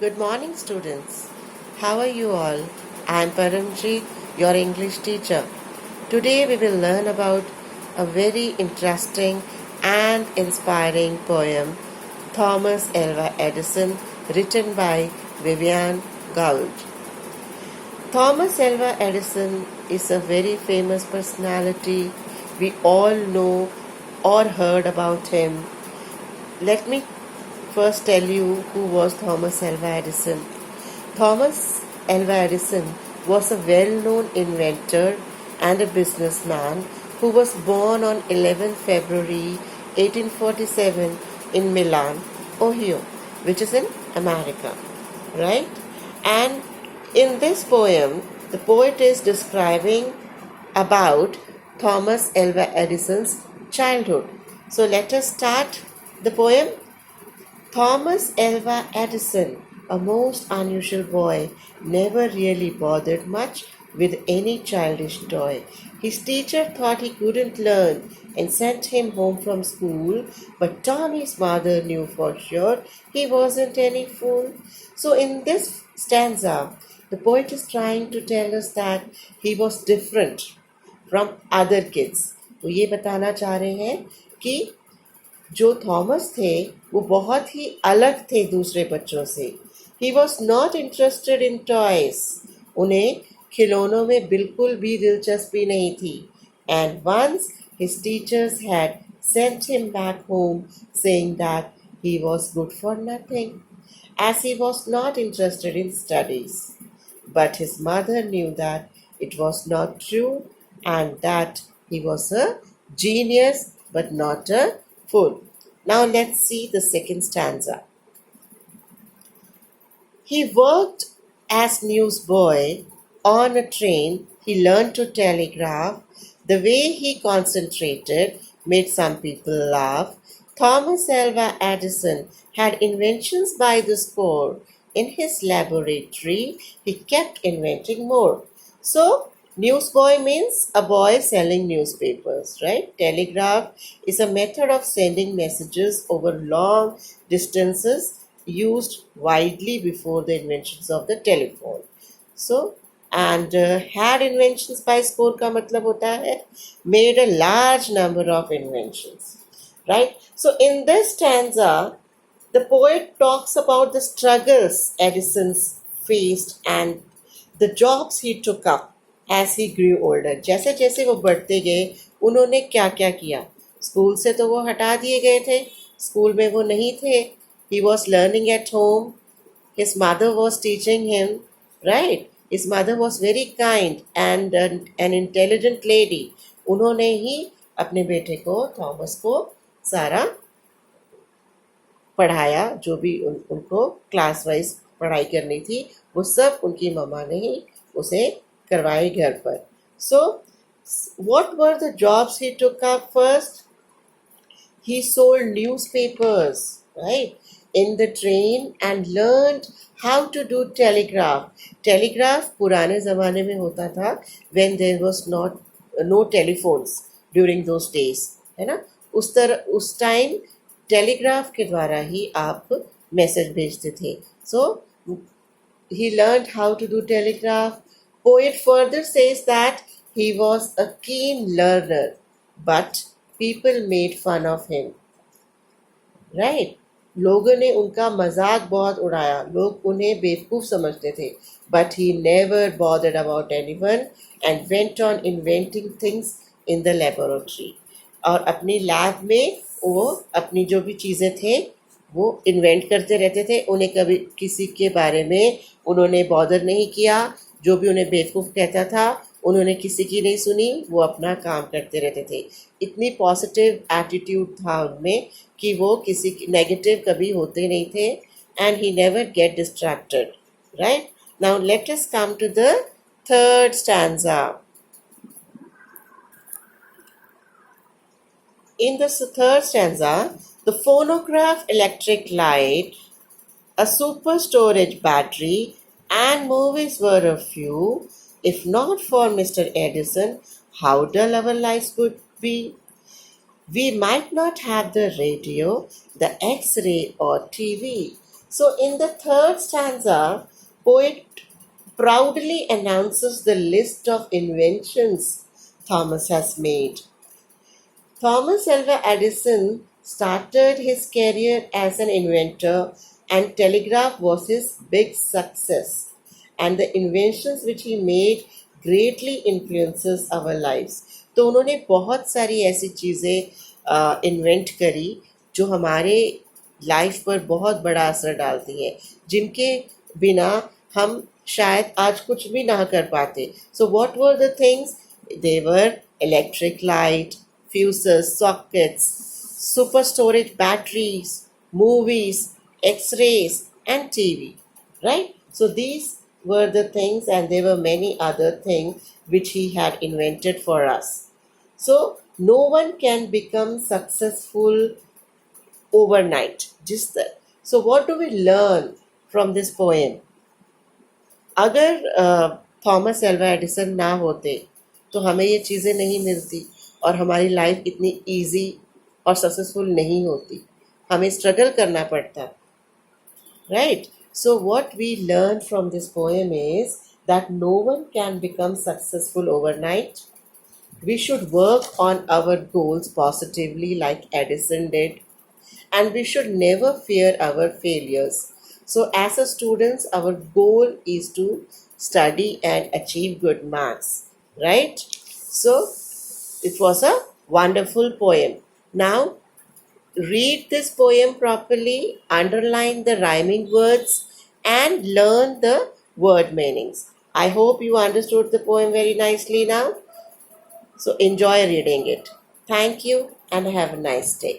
Good morning, students. How are you all? I am Paramjeet, your English teacher. Today we will learn about a very interesting and inspiring poem, Thomas Alva Edison, written by Vivian Gould. Thomas Alva Edison is a very famous personality. We all know or heard about him. Let me first tell you who was Thomas Alva Edison. Thomas Alva Edison was a well-known inventor and a businessman who was born on 11 February 1847 in Milan, Ohio, which is in America, right? And in this poem, the poet is describing about Thomas Alva Edison's childhood. So let us start the poem. Thomas Alva Edison, a most unusual boy, never really bothered much with any childish toy. His teacher thought he couldn't learn and sent him home from school, but Tommy's mother knew for sure he wasn't any fool. So, in this stanza, the poet is trying to tell us that he was different from other kids. तो ये बताना चाह रहे हैं कि जो Thomas थे वो बहुत ही अलग थे दूसरे बच्चों से. He was not interested in toys. उन्हें खिलौनों में बिल्कुल भी दिलचस्पी नहीं थी. And once his teachers had sent him back home saying that he was good for nothing as he was not interested in studies. But his mother knew that it was not true and that he was a genius but not a fool. Now let's see the second stanza. He worked as newsboy on a train. He learned to telegraph. The way he concentrated made some people laugh. Thomas Alva Edison had inventions by the score. In his laboratory, he kept inventing more. So, newsboy means a boy selling newspapers, right? Telegraph is a method of sending messages over long distances used widely before the inventions of the telephone. So, and had inventions by score का मतलब होता है made a large number of inventions, right? So, in this stanza, the poet talks about the struggles Edison faced and the jobs he took up as he grew older. जैसे जैसे वो बढ़ते गए उन्होंने क्या क्या किया. स्कूल से तो वो हटा दिए गए थे, स्कूल में वो नहीं थे. He was learning at home. His mother was teaching him, right? His mother was very kind and an intelligent lady. उन्होंने ही अपने बेटे को थॉमस को सारा पढ़ाया. जो भी उनको क्लास वाइज पढ़ाई करनी थी वो सब उनकी मम्मा ने ही उसे करवाई घर पर. So what were the jobs he took up first? He sold newspapers, right, in the train and learned how to do telegraph. Telegraph पुराने ज़माने में होता था when there was no telephones during those days, है ना. उस time telegraph के द्वारा ही आप मैसेज भेजते थे. So he learned how to do telegraph. Poet further says that he was a keen learner, but people made fun of him. Right? लोगों ने उनका मजाक बहुत उड़ाया. लोग उन्हें बेवकूफ़ समझते थे. But he never bothered about anyone and went on inventing things in the laboratory. और अपनी लैब में वो अपनी जो भी चीज़ें थे वो इन्वेंट करते रहते थे. उन्हें कभी किसी के बारे में उन्होंने बॉदर नहीं किया. जो भी उन्हें बेवकूफ़ कहता था उन्होंने किसी की नहीं सुनी. वो अपना काम करते रहते थे. इतनी पॉजिटिव एटीट्यूड था उनमें कि वो किसी की नेगेटिव कभी होते नहीं थे. And he never get distracted, right. Now let us come to the third stanza. In the third stanza, the phonograph, electric light, a super storage battery, and movies were a few. If not for Mr. Edison, how dull our lives would be. We might not have the radio, the X-ray or TV. So, in the third stanza, poet proudly announces the list of inventions Thomas has made. Thomas Alva Edison started his career as an inventor, and telegraph was his big success. And the inventions which he made greatly influences our lives. तो उन्होंने बहुत सारी ऐसी चीज़ें invent करी जो हमारे life पर बहुत बड़ा असर डालती हैं, जिनके बिना हम शायद आज कुछ भी ना कर पाते. So what were the things? They were electric light, fuses, sockets, super storage batteries, movies, X-rays, and TV. Right? So these were the things, and there were many other things which he had invented for us. So no one can become successful overnight. So what do we learn from this poem? अगर Thomas Alva Edison ना होते तो हमें ये चीज़ें नहीं मिलती और हमारी लाइफ इतनी इजी और सक्सेसफुल नहीं होती. हमें स्ट्रगल करना पड़ता. Right. So what we learn from this poem is that no one can become successful overnight. We should work on our goals positively, like Edison did, and we should never fear our failures. So, as a students, our goal is to study and achieve good marks, right? So, it was a wonderful poem. Now, read this poem properly, underline the rhyming words, and learn the word meanings. I hope you understood the poem very nicely now. So enjoy reading it. Thank you and have a nice day.